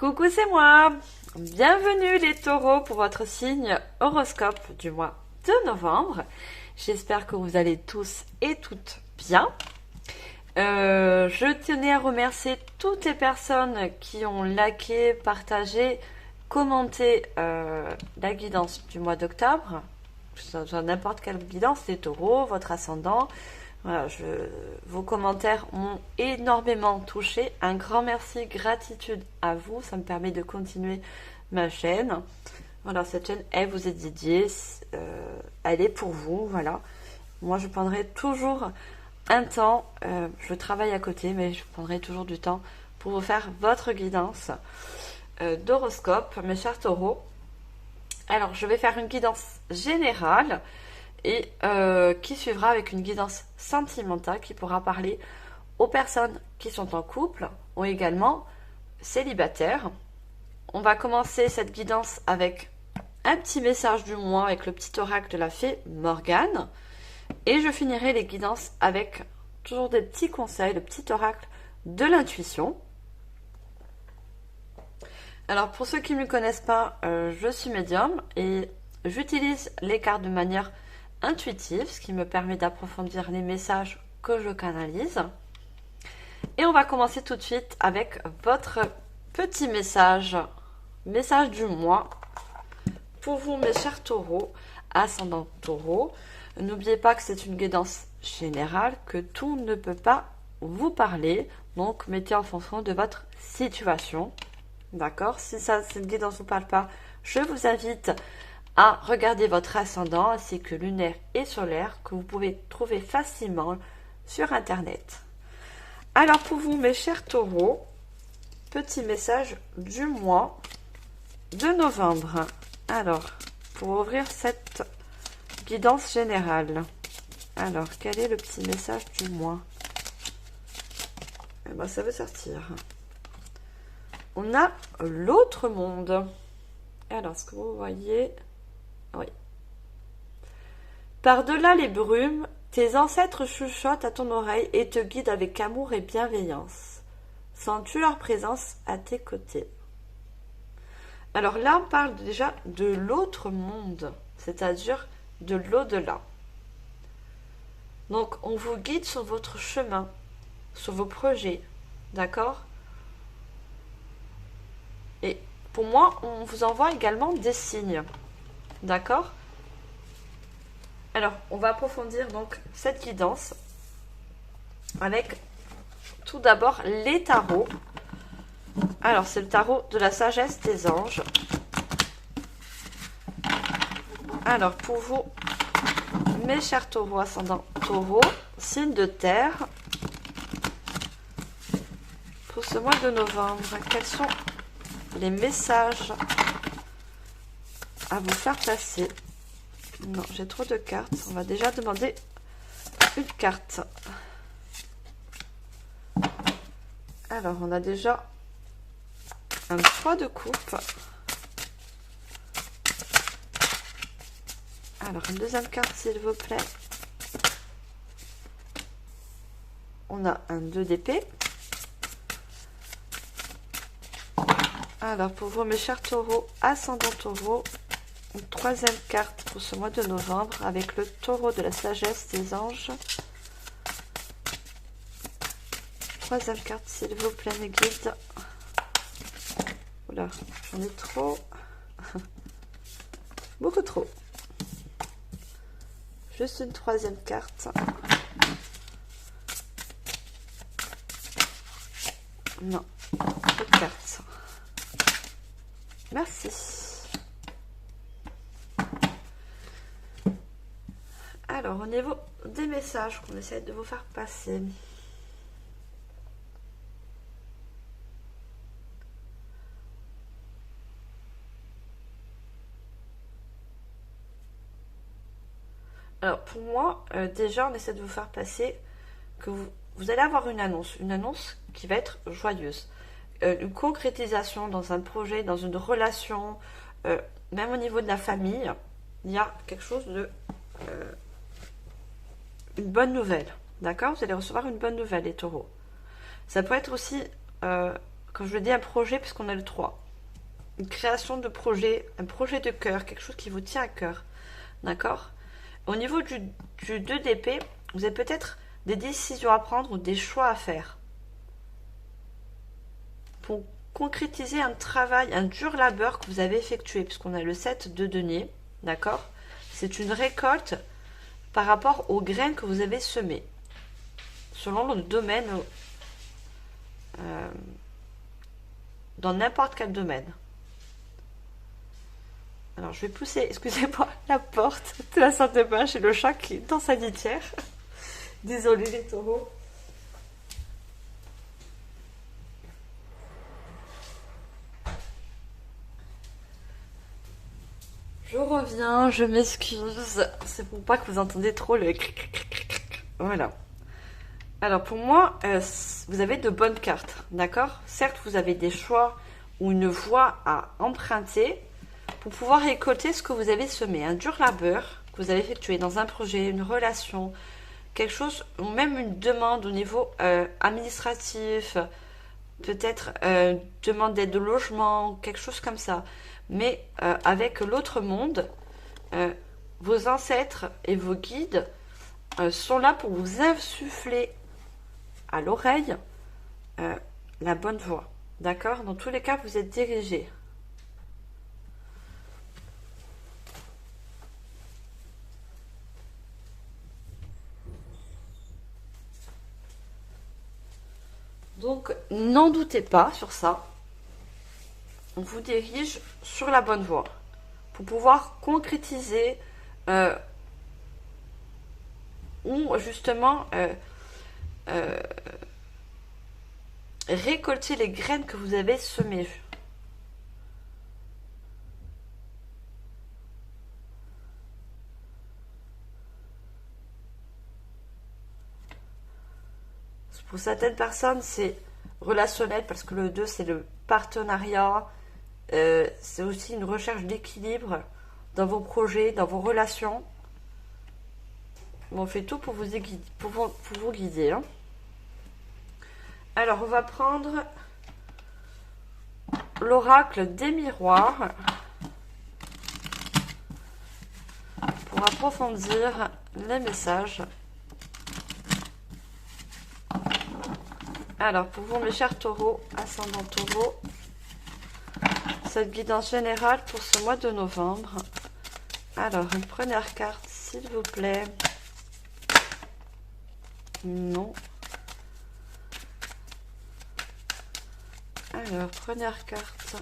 Coucou, c'est moi. Bienvenue les taureaux pour votre signe horoscope du mois de novembre. J'espère que vous allez tous et toutes bien. Je tenais à remercier toutes les personnes qui ont liké, partagé, commenté la guidance du mois d'octobre. N'importe quelle guidance, les taureaux, votre ascendant. Voilà, vos commentaires m'ont énormément touché. Un grand merci, gratitude à vous. Ça me permet de continuer ma chaîne. Voilà, cette chaîne, elle vous est dédiée. Elle est pour vous. Voilà. Moi, je prendrai toujours un temps. Je travaille à côté, mais je prendrai toujours du temps pour vous faire votre guidance d'horoscope, mes chers taureaux. Alors, je vais faire une guidance générale et qui suivra avec une guidance sentimentale qui pourra parler aux personnes qui sont en couple ou également célibataires. On va commencer cette guidance avec un petit message du mois avec le petit oracle de la fée Morgane et je finirai les guidances avec toujours des petits conseils, le petit oracle de l'intuition. Alors pour ceux qui ne me connaissent pas, je suis médium et j'utilise les cartes de manière intuitive, ce qui me permet d'approfondir les messages que je canalise. Et on va commencer tout de suite avec votre petit message du mois pour vous, mes chers taureaux, ascendant taureau. N'oubliez pas que c'est une guidance générale, que tout ne peut pas vous parler, donc mettez en fonction de votre situation. D'accord? Si cette guidance ne vous parle pas, je vous invite à regarder votre ascendant ainsi que lunaire et solaire que vous pouvez trouver facilement sur internet. Alors pour vous, mes chers taureaux, petit message du mois de novembre. Alors, pour ouvrir cette guidance générale, alors quel est le petit message du mois? Eh ben, ça veut sortir. On a l'autre monde. Alors, ce que vous voyez... Oui. Par-delà les brumes, tes ancêtres chuchotent à ton oreille et te guident avec amour et bienveillance. Sens-tu leur présence à tes côtés? Alors là, on parle déjà de l'autre monde, c'est-à-dire de l'au-delà. Donc, on vous guide sur votre chemin, sur vos projets, d'accord? Et pour moi, on vous envoie également des signes. D'accord? Alors, on va approfondir donc cette guidance avec tout d'abord les tarots. Alors, c'est le tarot de la sagesse des anges. Alors, pour vous, mes chers taureaux, ascendant taureau, signe de terre, pour ce mois de novembre, quels sont les messages à vous faire passer? Non, j'ai trop de cartes. On va déjà demander une carte. Alors, on a déjà un 3 de coupe. Alors, une deuxième carte, s'il vous plaît. On a un 2 d'épée. Alors, pour vous, mes chers taureaux, ascendant taureau, une troisième carte pour ce mois de novembre avec le taureau de la sagesse des anges. Troisième carte, s'il vous plaît, mes guides. Oula, j'en ai trop. Beaucoup trop. Juste une troisième carte. Non, pas de carte. Merci. Alors, au niveau des messages qu'on essaie de vous faire passer. Alors, pour moi, déjà, on essaie de vous faire passer que vous allez avoir une annonce qui va être joyeuse. Une concrétisation dans un projet, dans une relation, même au niveau de la famille, il y a quelque chose de... une bonne nouvelle, d'accord? Vous allez recevoir une bonne nouvelle, les taureaux. Ça peut être aussi Quand je dis un projet, puisqu'on a le 3. Une création de projet, un projet de cœur, quelque chose qui vous tient à cœur. D'accord? Au niveau du 2 d'épée, vous avez peut-être des décisions à prendre ou des choix à faire. Pour concrétiser un travail, un dur labeur que vous avez effectué, puisqu'on a le 7 de denier. D'accord? C'est une récolte par rapport aux graines que vous avez semées. Selon le domaine, dans n'importe quel domaine. Alors je vais pousser, excusez-moi, la porte de la salle de bain chez le chat qui est dans sa litière. Désolée les taureaux. Je reviens, je m'excuse. C'est pour pas que vous entendez trop le cric, cric, cric, cric. Voilà. Alors pour moi, vous avez de bonnes cartes, d'accord? Certes, vous avez des choix ou une voie à emprunter pour pouvoir récolter ce que vous avez semé. Un dur labeur que vous avez effectué dans un projet, une relation, quelque chose, ou même une demande au niveau administratif, peut-être demande d'aide de logement, quelque chose comme ça. Mais avec l'autre monde, vos ancêtres et vos guides sont là pour vous insuffler à l'oreille la bonne voie. D'accord? Dans tous les cas, vous êtes dirigé. Donc, n'en doutez pas sur ça. On vous dirige sur la bonne voie pour pouvoir concrétiser ou justement récolter les graines que vous avez semées. Pour certaines personnes, c'est relationnel parce que le 2, c'est le partenariat. C'est aussi une recherche d'équilibre dans vos projets, dans vos relations. On fait tout pour vous guider. Hein. Alors, on va prendre l'oracle des miroirs pour approfondir les messages. Alors, pour vous, mes chers taureaux, ascendant taureau, cette guidance générale pour ce mois de novembre. Alors, une première carte, s'il vous plaît. Non. Alors, première carte.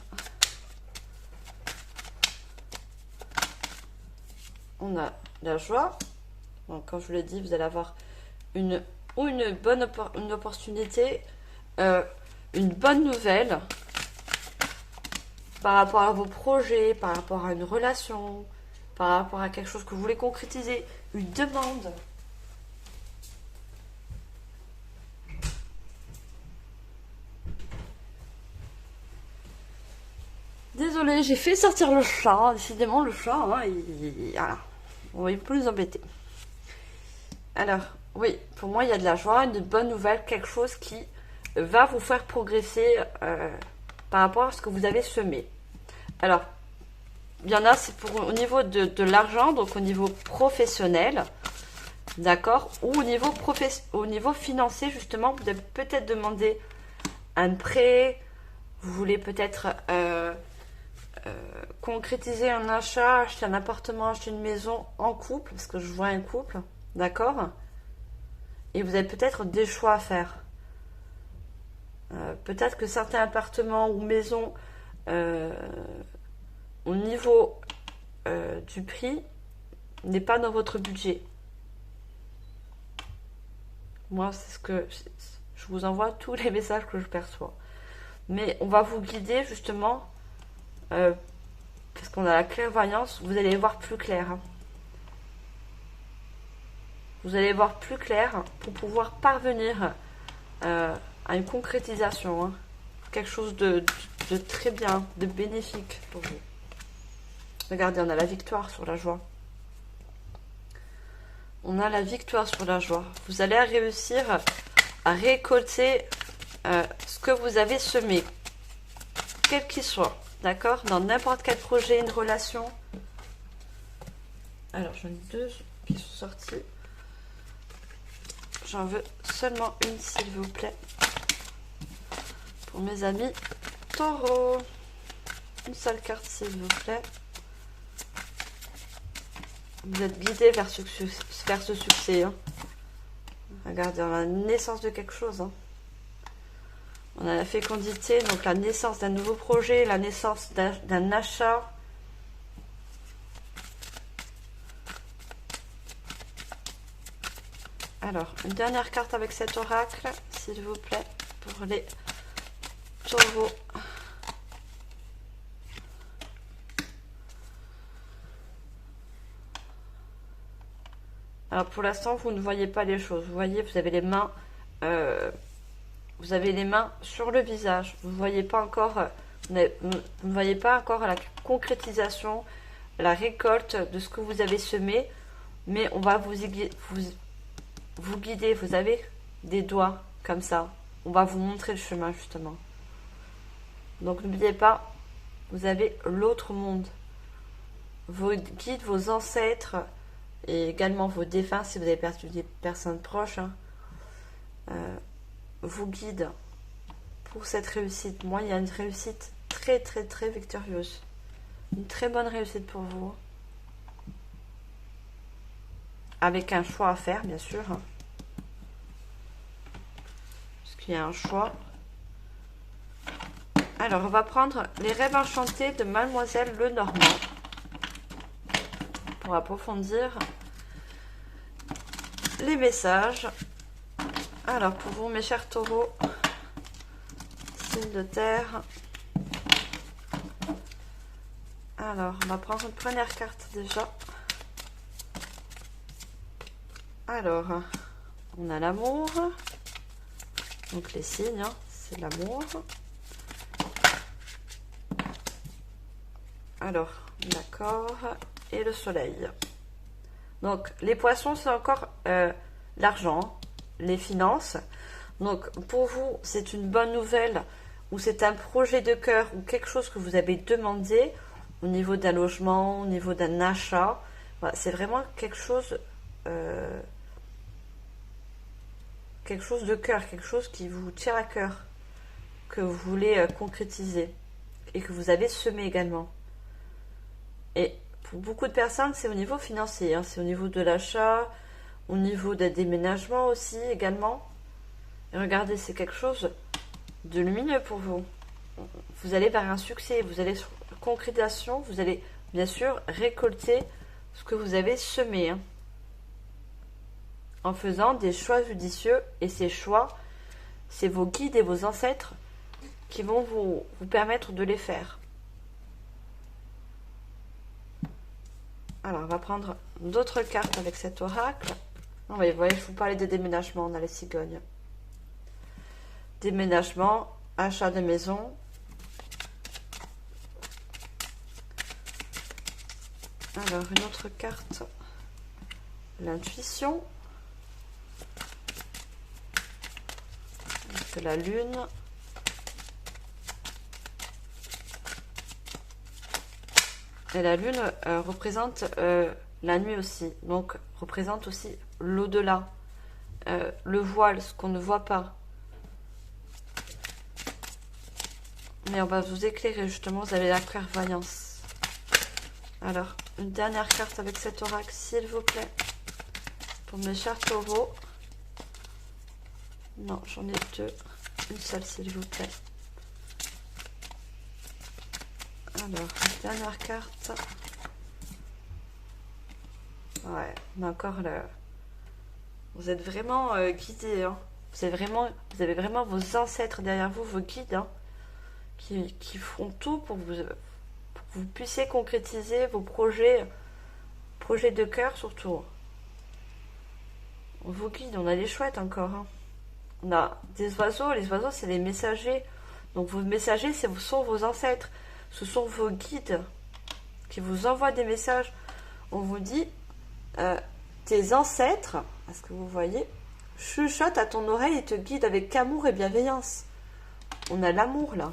On a la joie. Donc, comme je vous l'ai dit, vous allez avoir une bonne opportunité, une bonne nouvelle par rapport à vos projets, par rapport à une relation, par rapport à quelque chose que vous voulez concrétiser, une demande. Désolée, j'ai fait sortir le chat. Décidément, le chat, hein, voilà. On va plus nous embêter. Alors, oui, pour moi, il y a de la joie, une bonne nouvelle, quelque chose qui va vous faire progresser par rapport à ce que vous avez semé. Alors, il y en a, c'est pour au niveau de l'argent, donc au niveau professionnel, d'accord, ou au niveau financier, justement, vous avez peut-être demandé un prêt, vous voulez peut-être concrétiser un achat, acheter un appartement, acheter une maison en couple, parce que je vois un couple, d'accord, et vous avez peut-être des choix à faire. Peut-être que certains appartements ou maisons au niveau du prix n'est pas dans votre budget. Moi, c'est ce que je vous envoie tous les messages que je perçois. Mais on va vous guider justement parce qu'on a la clairvoyance, vous allez voir plus clair. Hein. Vous allez voir plus clair pour pouvoir parvenir à une concrétisation. Hein. Quelque chose de très bien, de bénéfique pour vous. Regardez, on a la victoire sur la joie. On a la victoire sur la joie. Vous allez réussir à récolter ce que vous avez semé. quel qu'il soit, d'accord? Dans n'importe quel projet, une relation. Alors, j'en ai deux qui sont sortis. J'en veux seulement une, s'il vous plaît. Pour mes amis taureaux. Une seule carte, s'il vous plaît. Vous êtes guidés vers ce succès. Hein. Regardez, on a la naissance de quelque chose. Hein. On a la fécondité, donc la naissance d'un nouveau projet, la naissance d'un achat. Alors, une dernière carte avec cet oracle, s'il vous plaît, pour les taureaux. Alors, pour l'instant, vous ne voyez pas les choses. Vous voyez, vous avez les mains... vous avez les mains sur le visage. Vous ne voyez pas encore... vous ne voyez pas encore la concrétisation, la récolte de ce que vous avez semé. Mais on va vous guider. Vous avez des doigts comme ça. On va vous montrer le chemin, justement. Donc, n'oubliez pas, vous avez l'autre monde. Vos guides, vos ancêtres... et également vos défunts, si vous avez perdu des personnes proches, hein, vous guident pour cette réussite. Moi, il y a une réussite très, très, très victorieuse. Une très bonne réussite pour vous. Avec un choix à faire, bien sûr. Hein. Parce qu'il y a un choix. Alors, on va prendre les rêves enchantés de Mademoiselle Lenormand. Pour approfondir les messages. Alors, pour vous, mes chers taureaux, signe de terre. Alors, on va prendre une première carte déjà. Alors, on a l'amour. Donc, les signes, hein, c'est l'amour. Alors, d'accord. Et le soleil. Donc, les poissons, c'est encore l'argent, les finances. Donc, pour vous, c'est une bonne nouvelle ou c'est un projet de cœur ou quelque chose que vous avez demandé au niveau d'un logement, au niveau d'un achat. Voilà, c'est vraiment quelque chose de cœur, quelque chose qui vous tient à cœur, que vous voulez concrétiser et que vous avez semé également. Et pour beaucoup de personnes, c'est au niveau financier, hein, c'est au niveau de l'achat, au niveau des déménagements aussi également. Et regardez, c'est quelque chose de lumineux pour vous. Vous allez vers un succès, vous allez sur la concrétisation, vous allez bien sûr récolter ce que vous avez semé. Hein, en faisant des choix judicieux, et ces choix, c'est vos guides et vos ancêtres qui vont vous permettre de les faire. Alors, on va prendre d'autres cartes avec cet oracle. Non, mais vous voyez, je vous parlais des déménagements, on a les cigognes. Déménagement, achat de maison. Alors, une autre carte. L'intuition. C'est la lune. Et la lune représente la nuit aussi. Donc, représente aussi l'au-delà. Le voile, ce qu'on ne voit pas. Mais on va vous éclairer justement, vous avez la clairvoyance. Alors, une dernière carte avec cet oracle, s'il vous plaît. Pour mes chers taureaux. Non, j'en ai deux. Une seule, s'il vous plaît. Alors, une dernière carte. Ouais, on a encore le... Vous êtes vraiment guidés. Hein. Vous avez vraiment vos ancêtres derrière vous, vos guides, hein, qui font tout pour que vous puissiez concrétiser vos projets de cœur surtout. On vous guide, on a les chouettes encore. Hein. On a des oiseaux, les oiseaux c'est les messagers. Donc vos messagers, ce sont vos ancêtres. Ce sont vos guides qui vous envoient des messages. On vous dit, tes ancêtres, est-ce que vous voyez, chuchotent à ton oreille et te guident avec amour et bienveillance. On a l'amour là.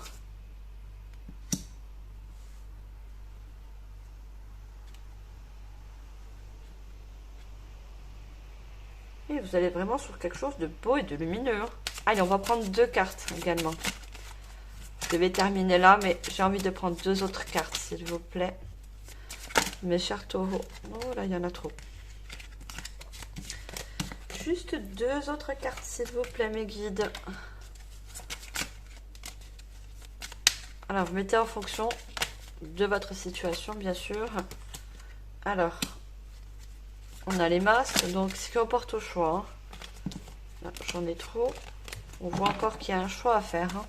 oui, vous allez vraiment sur quelque chose de beau et de lumineux. Hein. Allez, on va prendre 2 cartes également. Je vais terminer là, mais j'ai envie de prendre 2 autres cartes, s'il vous plaît. Mes chers taureaux. Oh là, il y en a trop. Juste 2 autres cartes, s'il vous plaît, mes guides. Alors, vous mettez en fonction de votre situation, bien sûr. Alors, on a les masques, donc ce qui reporte au choix. Hein. J'en ai trop. On voit encore qu'il y a un choix à faire. Hein.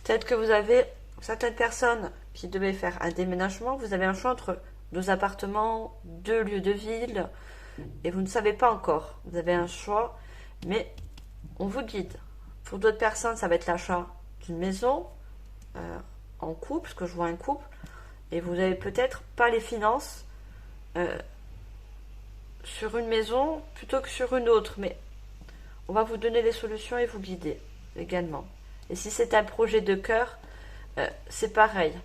Peut-être que vous avez certaines personnes qui devaient faire un déménagement. Vous avez un choix entre 2 appartements, 2 lieux de ville. Et vous ne savez pas encore. Vous avez un choix, mais on vous guide. Pour d'autres personnes, ça va être l'achat d'une maison en couple, parce que je vois un couple. Et vous n'avez peut-être pas les finances sur une maison plutôt que sur une autre. Mais on va vous donner les solutions et vous guider également. Et si c'est un projet de cœur, c'est pareil.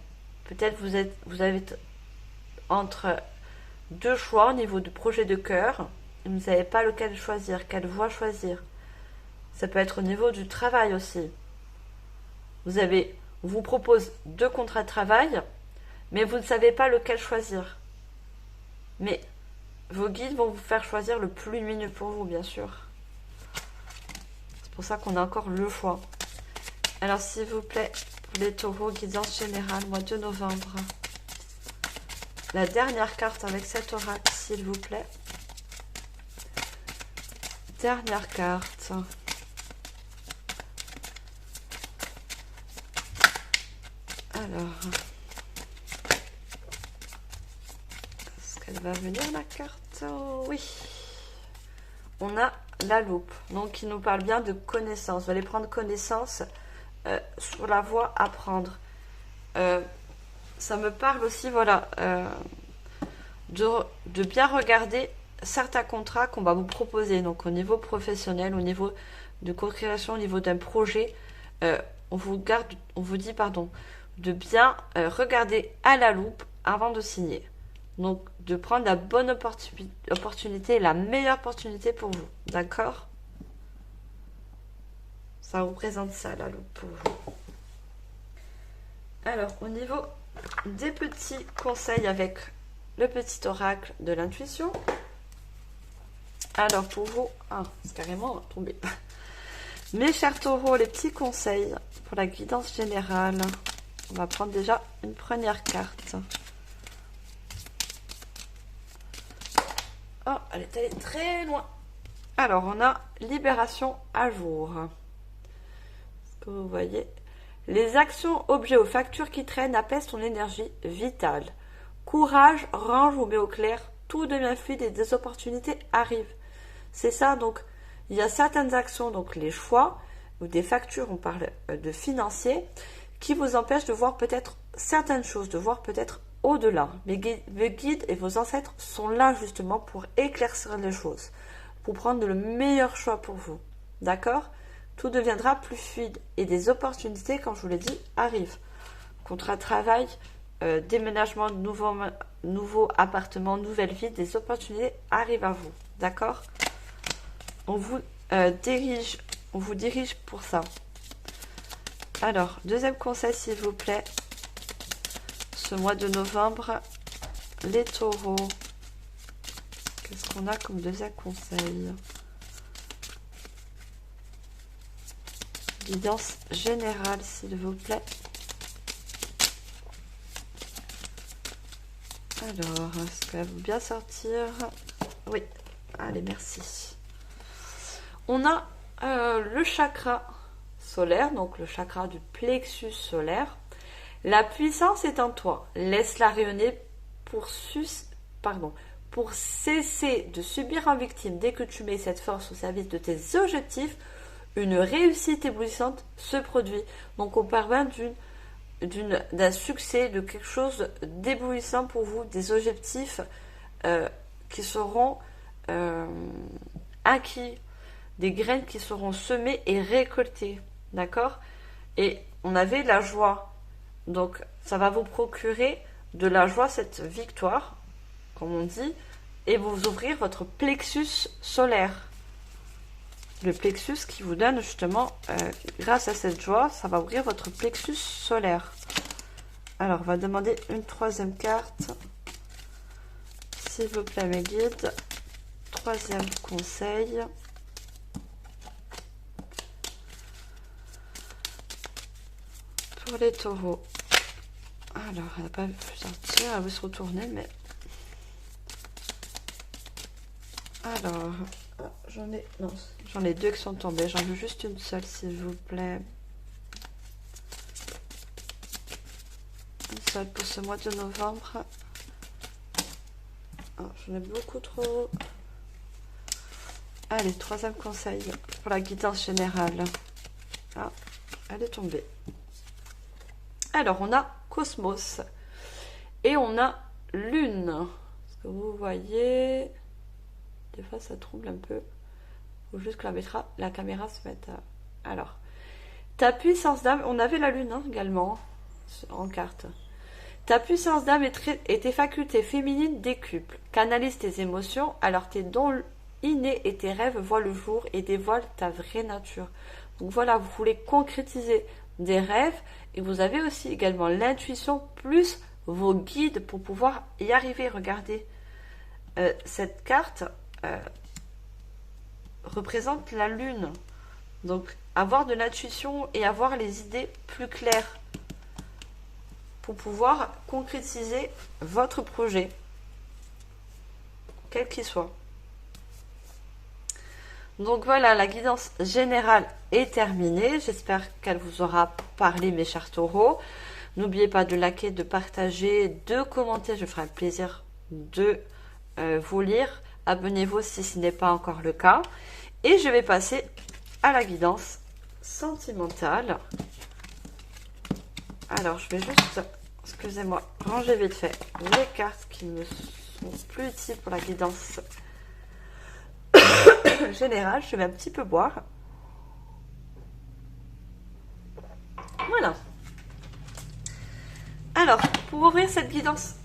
Peut-être vous avez entre 2 choix au niveau du projet de cœur. Et vous ne savez pas lequel choisir, quelle voie choisir. Ça peut être au niveau du travail aussi. On vous propose 2 contrats de travail, mais vous ne savez pas lequel choisir. Mais vos guides vont vous faire choisir le plus lumineux pour vous, bien sûr. C'est pour ça qu'on a encore le choix. Alors, s'il vous plaît, pour les taureaux, guidance générale, mois de novembre. La dernière carte avec cet oracle, s'il vous plaît. Dernière carte. Alors, est-ce qu'elle va venir la carte? Oh, oui. On a la loupe, donc qui nous parle bien de connaissance. Vous allez prendre connaissance sur la voie à prendre. Ça me parle aussi, voilà, de bien regarder certains contrats qu'on va vous proposer. Donc au niveau professionnel, au niveau de co-création, au niveau d'un projet, on vous dit, de bien regarder à la loupe avant de signer. Donc, de prendre la bonne opportunité, la meilleure opportunité pour vous. D'accord? Ça représente ça, la loupe pour vous. Alors, au niveau des petits conseils avec le petit oracle de l'intuition. Alors, pour vous... Ah, c'est carrément tombé. Mes chers taureaux, les petits conseils pour la guidance générale. On va prendre déjà une première carte. Oh, elle est allée très loin. Alors, on a libération à jour. Est-ce que vous voyez? Les actions, objets ou factures qui traînent apaisent ton énergie vitale. Courage, range ou mets au clair. Tout devient fluide et des opportunités arrivent. C'est ça, donc, il y a certaines actions, donc les choix, ou des factures, on parle de financier, qui vous empêchent de voir peut-être certaines choses, de voir peut-être au-delà. Mais vos guides et vos ancêtres sont là justement pour éclaircir les choses, pour prendre le meilleur choix pour vous. D'accord? Tout deviendra plus fluide et des opportunités, comme je vous l'ai dit, arrivent. Contrat de travail, déménagement de nouveau appartement, nouvelle vie, des opportunités arrivent à vous. D'accord? On vous dirige pour ça. Alors, deuxième conseil, s'il vous plaît. Ce mois de novembre, les taureaux. Qu'est-ce qu'on a comme deuxième conseil? Guidance générale, s'il vous plaît. Alors, est-ce qu'elle va bien sortir? Oui. Allez, merci. On a le chakra solaire, donc le chakra du plexus solaire. La puissance est en toi. Laisse-la rayonner pour cesser de subir en victime. Dès que tu mets cette force au service de tes objectifs, une réussite éblouissante se produit. Donc on parle d'un succès, de quelque chose d'éblouissant pour vous, des objectifs qui seront acquis, des graines qui seront semées et récoltées. D'accord? Et on avait la joie. Donc, ça va vous procurer de la joie, cette victoire, comme on dit, et vous ouvrir votre plexus solaire. le plexus qui vous donne justement, grâce à cette joie, ça va ouvrir votre plexus solaire. Alors, on va demander une troisième carte. S'il vous plaît, mes guides. Troisième conseil. Pour les taureaux. Alors, elle n'a pas pu sortir, elle veut se retourner, mais... Alors, j'en ai deux qui sont tombées. J'en veux juste une seule, s'il vous plaît. Une seule pour ce mois de novembre. Oh, j'en ai beaucoup trop. Allez, troisième conseil pour la guidance générale. Ah, elle est tombée. Alors, on a Cosmos et on a Lune. Est-ce que vous voyez? Des fois, ça trouble un peu. Il faut juste que la caméra se mette à... Alors, ta puissance d'âme... On avait la Lune également en carte. Ta puissance d'âme et tes facultés féminines décuplent. Canalise tes émotions, alors tes dons innés et tes rêves voient le jour et dévoilent ta vraie nature. Donc voilà, vous voulez concrétiser des rêves et vous avez aussi également l'intuition plus vos guides pour pouvoir y arriver. Regardez, cette carte représente la lune. Donc avoir de l'intuition et avoir les idées plus claires pour pouvoir concrétiser votre projet, quel qu'il soit. Donc voilà, la guidance générale est terminée. J'espère qu'elle vous aura parlé, mes chers taureaux. N'oubliez pas de liker, de partager, de commenter. Je ferai un plaisir de vous lire. Abonnez-vous si ce n'est pas encore le cas. Et je vais passer à la guidance sentimentale. Alors, je vais juste, excusez-moi, ranger vite fait les cartes qui me sont plus utiles pour la guidance générale. Je vais un petit peu boire. Voilà. Alors, pour ouvrir cette guidance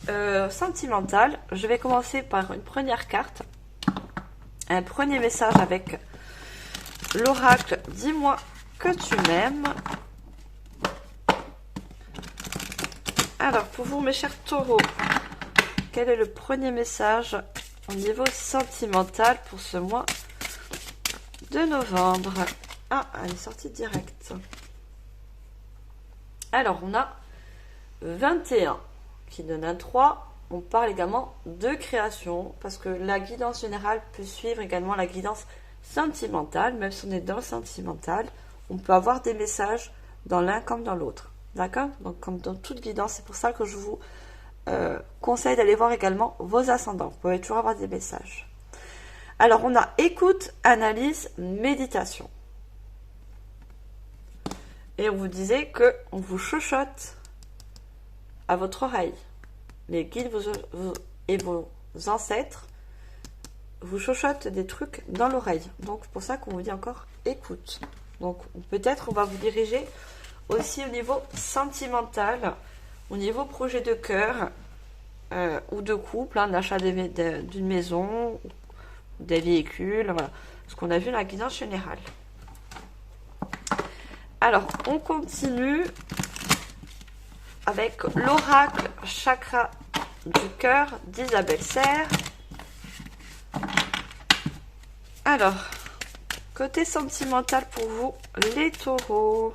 sentimentale, je vais commencer par une première carte. Un premier message avec l'oracle. Dis-moi que tu m'aimes. Alors, pour vous, mes chers taureaux, quel est le premier message au niveau sentimental pour ce mois de novembre? Ah, elle est sortie direct. Alors, on a 21 qui donne un 3. On parle également de création parce que la guidance générale peut suivre également la guidance sentimentale. Même si on est dans le sentimental, on peut avoir des messages dans l'un comme dans l'autre. D'accord? Donc, comme dans toute guidance, c'est pour ça que je vous conseille d'aller voir également vos ascendants. Vous pouvez toujours avoir des messages. Alors, on a écoute, analyse, méditation. Et on vous disait que on vous chuchote à votre oreille. Les guides et vos ancêtres vous chuchotent des trucs dans l'oreille. Donc, c'est pour ça qu'on vous dit encore écoute. Donc, peut-être on va vous diriger aussi au niveau sentimental, au niveau projet de cœur ou de couple, l'achat d'une maison, des véhicules, voilà. Ce qu'on a vu dans la guidance générale. Alors, on continue avec l'oracle chakra du cœur d'Isabelle Serre. Alors, côté sentimental pour vous, les taureaux,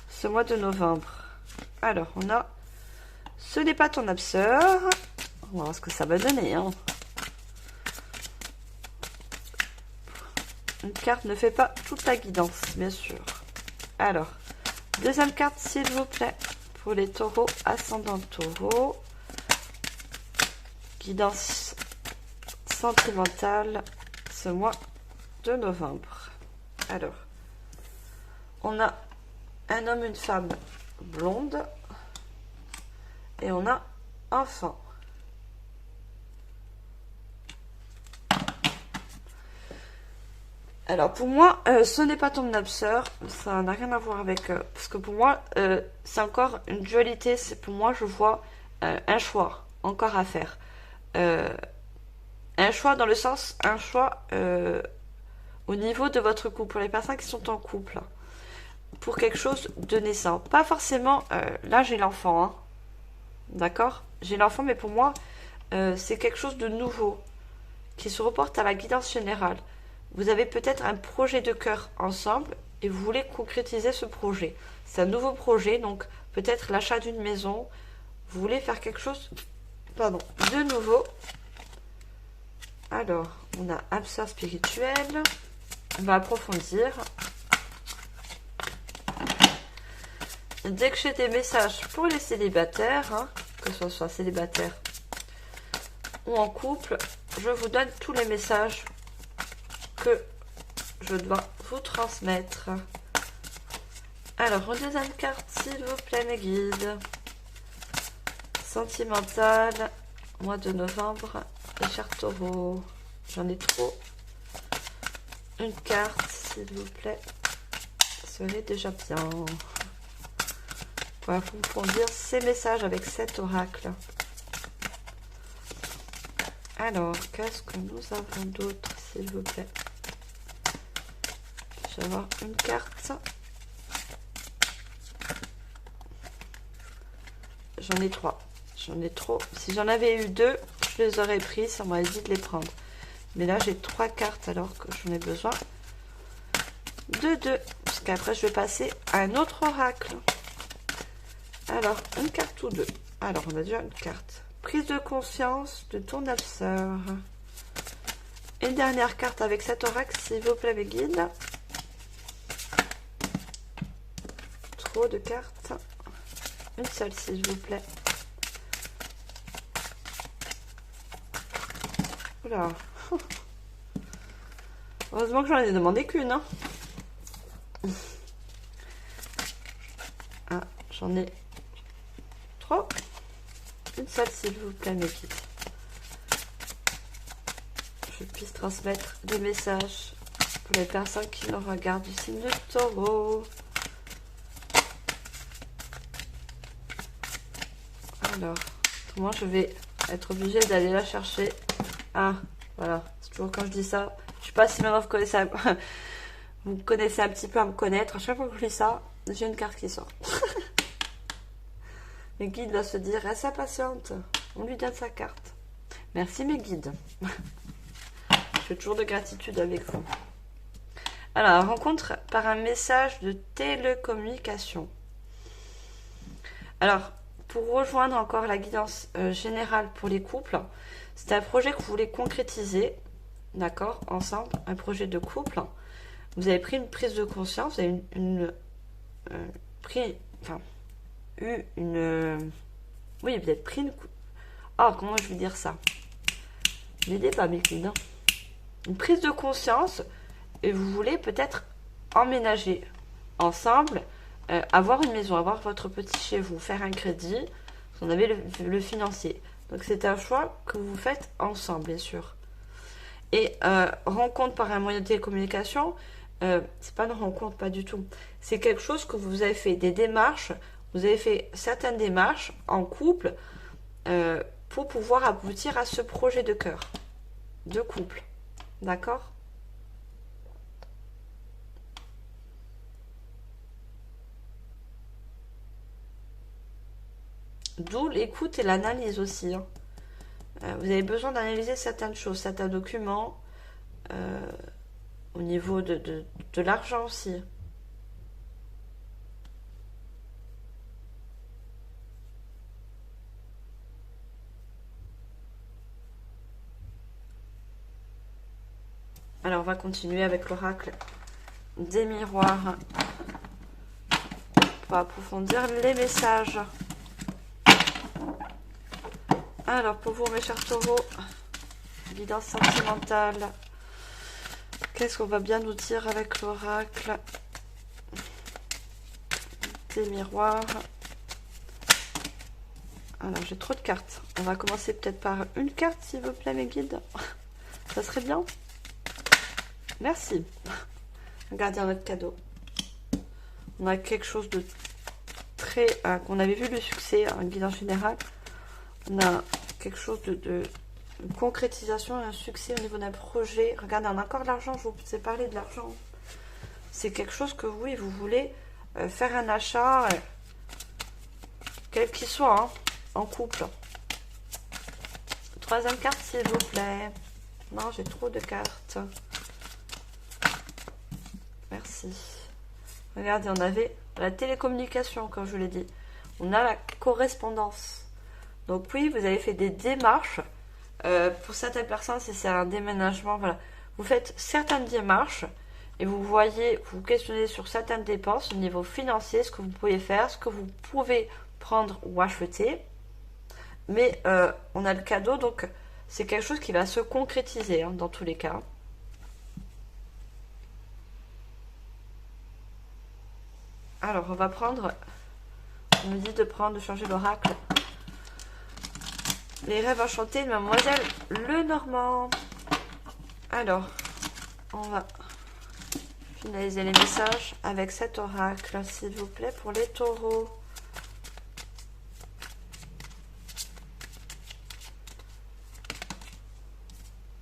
ce mois de novembre. Alors, on a ce n'est pas ton âme sœur. On va voir ce que ça va donner. Une carte ne fait pas toute la guidance, bien sûr. Alors, deuxième carte, s'il vous plaît, pour les taureaux, ascendant taureau. Guidance sentimentale ce mois de novembre. Alors, on a un homme, une femme blonde et on a enfant. Alors pour moi, ce n'est pas ton âme sœur, ça n'a rien à voir avec... parce que pour moi, c'est encore une dualité, pour moi je vois un choix encore à faire. Un choix dans le sens, un choix au niveau de votre couple, pour les personnes qui sont en couple, pour quelque chose de naissant. Pas forcément, là j'ai l'enfant, hein, d'accord? J'ai l'enfant, mais pour moi, c'est quelque chose de nouveau qui se reporte à la guidance générale. Vous avez peut-être un projet de cœur ensemble et vous voulez concrétiser ce projet. C'est un nouveau projet, donc peut-être l'achat d'une maison. Vous voulez faire quelque chose, pardon, de nouveau. Alors, on a âme sœur spirituelle. On va approfondir. Dès que j'ai des messages pour les célibataires, hein, que ce soit célibataire ou en couple, je vous donne tous les messages que je dois vous transmettre. Alors, une deuxième carte, s'il vous plaît, mes guides. Sentimental, mois de novembre, les chers taureaux. J'en ai trop. Une carte, s'il vous plaît. Ça serait déjà bien. Pour approfondir ces messages avec cet oracle. Alors, qu'est-ce que nous avons d'autre, s'il vous plaît? Je vais avoir une carte. J'en ai 3. J'en ai trop. Si j'en avais eu 2, je les aurais pris. Ça m'aurait dit de les prendre. Mais là, j'ai 3 cartes alors que j'en ai besoin de 2. Parce qu'après, je vais passer à un autre oracle. Alors, une carte ou 2. Alors, on a déjà une carte. Prise de conscience de ton âme-sœur. Une dernière carte avec cet oracle, s'il vous plaît, mes guides. Trop de cartes. Une seule, s'il vous plaît. Oula. Heureusement que j'en ai demandé qu'une. Hein. Ah, j'en ai trop. Une seule, s'il vous plaît, mes guides. Je puisse transmettre des messages pour les personnes qui nous regardent du signe de Taureau. Alors, moi, je vais être obligée d'aller la chercher. Ah, voilà. C'est toujours quand je dis ça. Je sais pas si maintenant vous connaissez un petit peu à me connaître. À chaque fois que je lis ça, j'ai une carte qui sort. Mes guides doivent se dire, reste impatiente. On lui donne sa carte. Merci mes guides. Je fais toujours de gratitude avec vous. Alors, rencontre par un message de télécommunication. Alors, pour rejoindre encore la guidance générale pour les couples, c'est un projet que vous voulez concrétiser, d'accord, ensemble, un projet de couple. Vous avez pris une prise de conscience, vous avez oui, vous avez pris une... Ah, comment je vais dire ça? N'aidez pas mes guides. Hein. Une prise de conscience et vous voulez peut-être emménager ensemble, avoir une maison, avoir votre petit chez vous, faire un crédit, vous en avez le financier. Donc c'est un choix que vous faites ensemble, bien sûr. Et rencontre par un moyen de télécommunication, c'est pas une rencontre, pas du tout. C'est quelque chose que vous avez fait des démarches, vous avez fait certaines démarches en couple pour pouvoir aboutir à ce projet de cœur, de couple. D'accord ? D'où l'écoute et l'analyse aussi. Hein. Vous avez besoin d'analyser certaines choses, certains documents, au niveau de l'argent aussi. Alors, on va continuer avec l'oracle des miroirs pour approfondir les messages. Alors, pour vous, mes chers taureaux, guidance sentimentale. Qu'est-ce qu'on va bien nous dire avec l'oracle des miroirs? Alors, j'ai trop de cartes. On va commencer peut-être par une carte, s'il vous plaît, mes guides. Ça serait bien. Merci. Regardez notre cadeau. On a quelque chose de très... qu'on avait vu le succès, un guide en général. On a quelque chose de une concrétisation, un succès au niveau d'un projet. Regardez, on a encore de l'argent, je vous ai parlé de l'argent. C'est quelque chose que oui, vous voulez faire un achat, quel qu'il soit, hein, en couple. Troisième carte, s'il vous plaît. Non, j'ai trop de cartes. Merci. Regardez, on avait la télécommunication, comme je vous l'ai dit. On a la correspondance. Donc oui, vous avez fait des démarches. Pour certaines personnes, si c'est un déménagement, voilà. Vous faites certaines démarches et vous voyez, vous questionnez sur certaines dépenses au niveau financier, ce que vous pouvez faire, ce que vous pouvez prendre ou acheter. Mais on a le cadeau, donc c'est quelque chose qui va se concrétiser hein, dans tous les cas. Alors, on va prendre, on me dit de changer l'oracle. Les rêves enchantés de Mademoiselle Lenormand. Alors, on va finaliser les messages avec cet oracle, s'il vous plaît, pour les taureaux.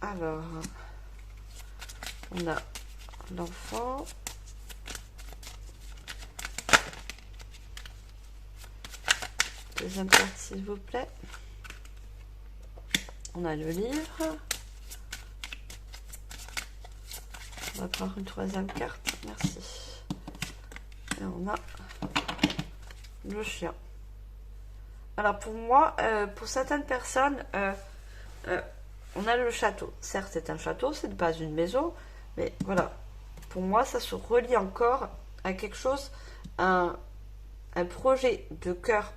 Alors, on a l'enfant. Deuxième carte, s'il vous plaît. On a le livre. On va prendre une troisième carte. Merci. Et on a le chien. Alors pour moi, pour certaines personnes, on a le château. Certes, c'est un château, c'est pas une maison. Mais voilà. Pour moi, ça se relie encore à quelque chose, un projet de cœur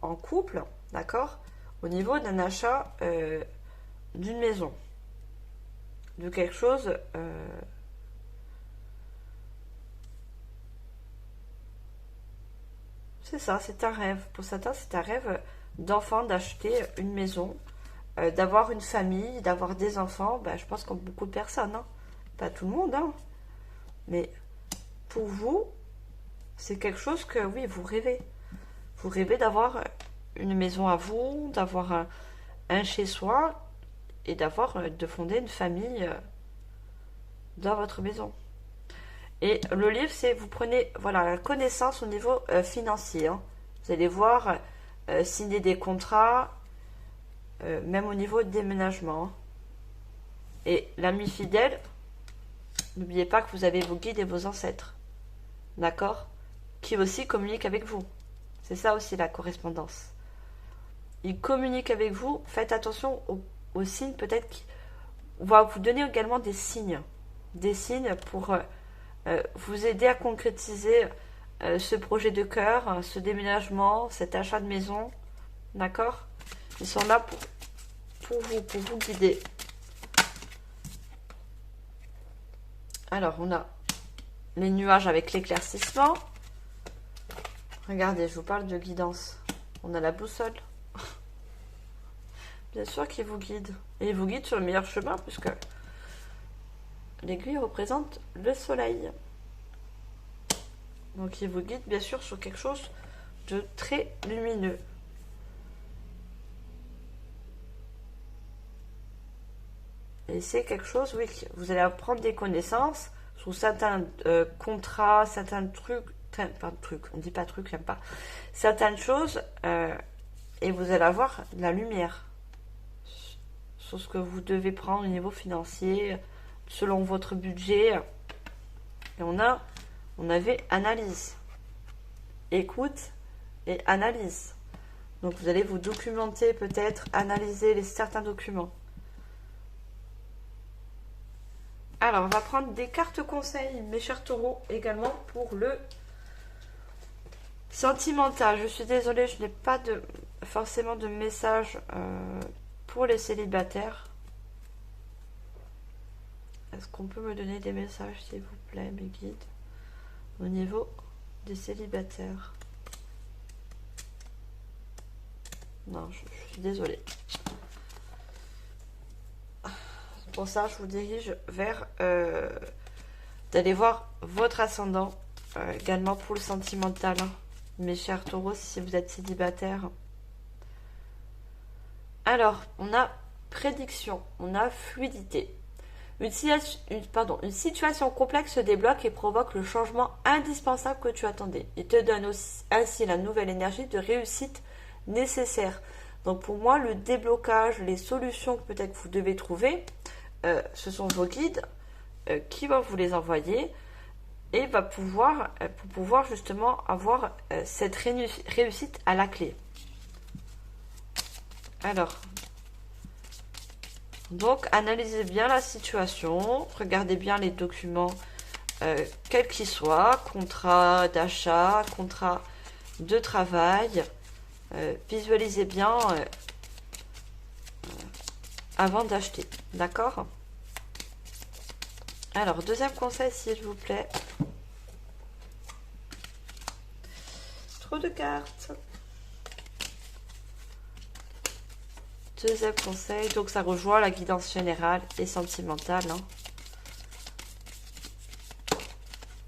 en couple, d'accord, au niveau d'un achat d'une maison, de quelque chose c'est ça, c'est un rêve. Pour certains, c'est un rêve d'enfant, d'acheter une maison, d'avoir une famille, d'avoir des enfants. Ben, je pense comme beaucoup de personnes, hein. Pas tout le monde, hein. Mais pour vous, c'est quelque chose que, oui, vous rêvez. Vous rêvez d'avoir une maison à vous, d'avoir un chez-soi et de fonder une famille dans votre maison. Et le livre, c'est vous prenez voilà, la connaissance au niveau financier. Hein. Vous allez voir signer des contrats, même au niveau de déménagement. Hein. Et l'ami fidèle, n'oubliez pas que vous avez vos guides et vos ancêtres. D'accord? Qui aussi communiquent avec vous. C'est ça aussi la correspondance. Ils communiquent avec vous. Faites attention aux signes peut-être qui va vous donner également des signes. Des signes pour vous aider à concrétiser ce projet de cœur, ce déménagement, cet achat de maison. D'accord? Ils sont là pour vous guider. Alors, on a les nuages avec l'éclaircissement. Regardez, je vous parle de guidance. On a la boussole. Bien sûr qu'il vous guide. Et il vous guide sur le meilleur chemin, puisque l'aiguille représente le soleil. Donc il vous guide bien sûr sur quelque chose de très lumineux. Et c'est quelque chose, oui, vous allez apprendre des connaissances sur certains contrats, certains trucs, on dit pas trucs, j'aime pas, certaines choses, et vous allez avoir de la lumière sur ce que vous devez prendre au niveau financier, selon votre budget. Et on avait analyse, écoute et analyse. Donc vous allez vous documenter peut-être, analyser certains documents. Alors, on va prendre des cartes conseils, mes chers taureaux, également pour le sentimental. Je suis désolée, je n'ai pas forcément de message pour les célibataires. Est-ce qu'on peut me donner des messages, s'il vous plaît, mes guides, au niveau des célibataires? Non, je suis désolée. Pour ça, je vous dirige vers d'aller voir votre ascendant, également pour le sentimental, hein, mes chers taureaux, si vous êtes célibataire. Alors, on a prédiction, on a fluidité. Une situation complexe se débloque et provoque le changement indispensable que tu attendais. Il te donne ainsi la nouvelle énergie de réussite nécessaire. Donc pour moi, le déblocage, les solutions que peut-être vous devez trouver, ce sont vos guides qui vont vous les envoyer et va pouvoir, pour pouvoir justement avoir cette réussite à la clé. Alors, donc analysez bien la situation, regardez bien les documents, quels qu'ils soient, contrat d'achat, contrat de travail, visualisez bien avant d'acheter, d'accord? Alors, deuxième conseil, s'il vous plaît. Trop de cartes. Deuxième conseil, donc ça rejoint la guidance générale et sentimentale. Hein.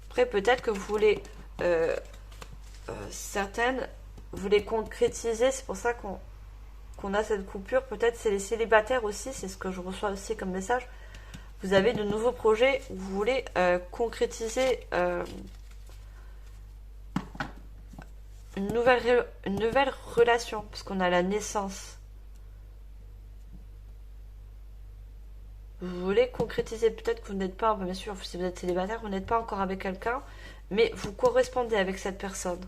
Après, peut-être que vous voulez, certaines, vous voulez concrétiser, c'est pour ça qu'on a cette coupure. Peut-être c'est les célibataires aussi, c'est ce que je reçois aussi comme message. Vous avez de nouveaux projets où vous voulez concrétiser une nouvelle relation, parce qu'on a la naissance. Vous voulez concrétiser, peut-être que vous n'êtes pas, bien sûr, si vous êtes célibataire, vous n'êtes pas encore avec quelqu'un, mais vous correspondez avec cette personne.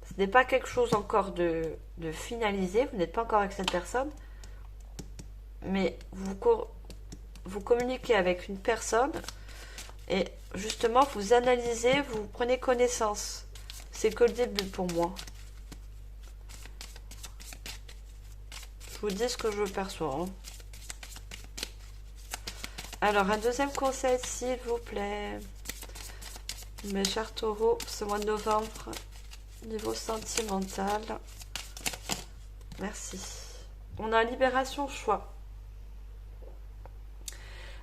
Ce n'est pas quelque chose encore de finalisé, vous n'êtes pas encore avec cette personne, mais vous communiquez avec une personne et justement vous analysez, vous prenez connaissance. C'est que le début pour moi. Je vous dis ce que je perçois. Hein. Alors, un deuxième conseil, s'il vous plaît. Mes chers taureaux, ce mois de novembre, niveau sentimental. Merci. On a libération choix.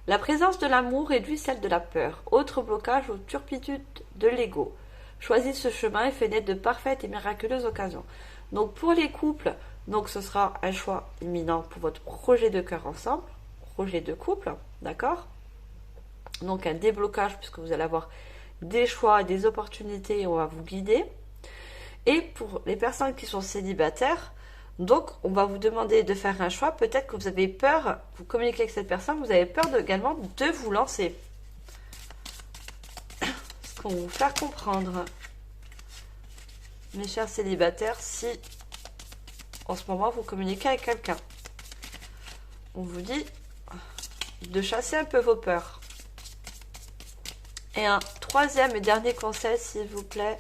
La présence de l'amour réduit celle de la peur. Autre blocage ou turpitude de l'ego. Choisis ce chemin et fais naître de parfaites et miraculeuses occasions. Donc, pour les couples, donc ce sera un choix imminent pour votre projet de cœur ensemble. Projet de couple, d'accord? Donc un déblocage puisque vous allez avoir des choix, des opportunités et on va vous guider. Et pour les personnes qui sont célibataires, donc on va vous demander de faire un choix. Peut-être que vous avez peur, vous communiquez avec cette personne, vous avez peur également de vous lancer. Ce qu'on va vous faire comprendre, mes chers célibataires, si en ce moment vous communiquez avec quelqu'un. On vous dit de chasser un peu vos peurs. Et un troisième et dernier conseil, s'il vous plaît,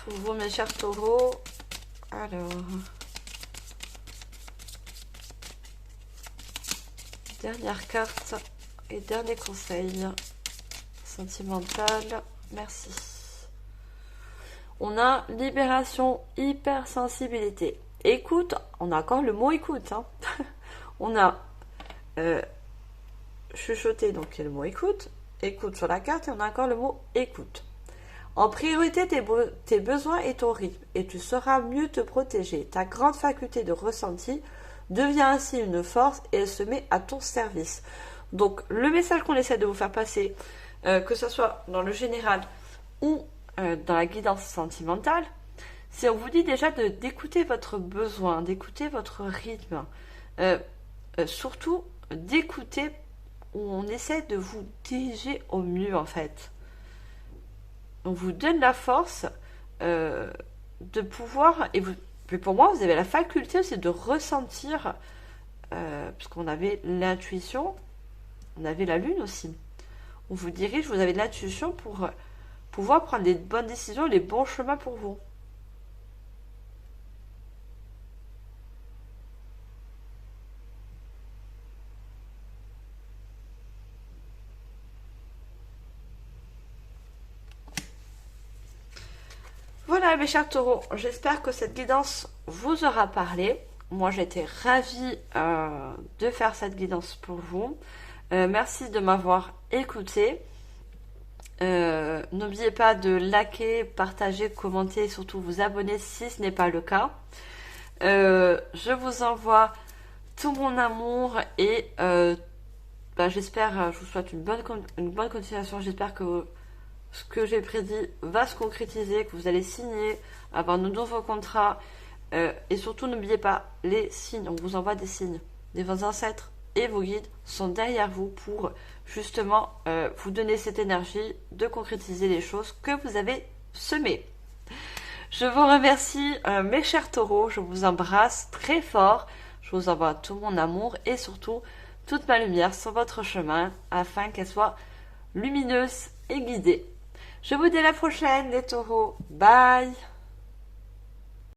pour vous, mes chers taureaux. Alors, dernière carte et dernier conseil sentimental. Merci. On a libération, hypersensibilité. Écoute, on a encore le mot écoute. Hein. On a chuchoter, donc il y a le mot écoute sur la carte, et on a encore le mot écoute. En priorité, tes besoins et ton rythme, et tu sauras mieux te protéger. Ta grande faculté de ressenti devient ainsi une force et elle se met à ton service. Donc le message qu'on essaie de vous faire passer, que ce soit dans le général ou dans la guidance sentimentale, c'est on vous dit déjà d'écouter votre besoin, d'écouter votre rythme, surtout d'écouter où on essaie de vous diriger au mieux en fait. On vous donne la force de pouvoir, mais pour moi vous avez la faculté aussi de ressentir, parce qu'on avait l'intuition, on avait la lune aussi. On vous dirige, vous avez de l'intuition pour pouvoir prendre les bonnes décisions, les bons chemins pour vous. Voilà mes chers taureaux, j'espère que cette guidance vous aura parlé. Moi j'étais ravie de faire cette guidance pour vous. Merci de m'avoir écouté. N'oubliez pas de liker, partager, commenter et surtout vous abonner si ce n'est pas le cas. Je vous envoie tout mon amour et j'espère, je vous souhaite une bonne continuation. J'espère que ce que j'ai prédit va se concrétiser, que vous allez signer, avoir de nouveaux contrats. Et surtout, n'oubliez pas les signes. On vous envoie des signes. Vos ancêtres et vos guides sont derrière vous pour justement vous donner cette énergie de concrétiser les choses que vous avez semées. Je vous remercie, mes chers taureaux. Je vous embrasse très fort. Je vous envoie tout mon amour et surtout toute ma lumière sur votre chemin afin qu'elle soit lumineuse et guidée. Je vous dis à la prochaine, les taureaux. Bye!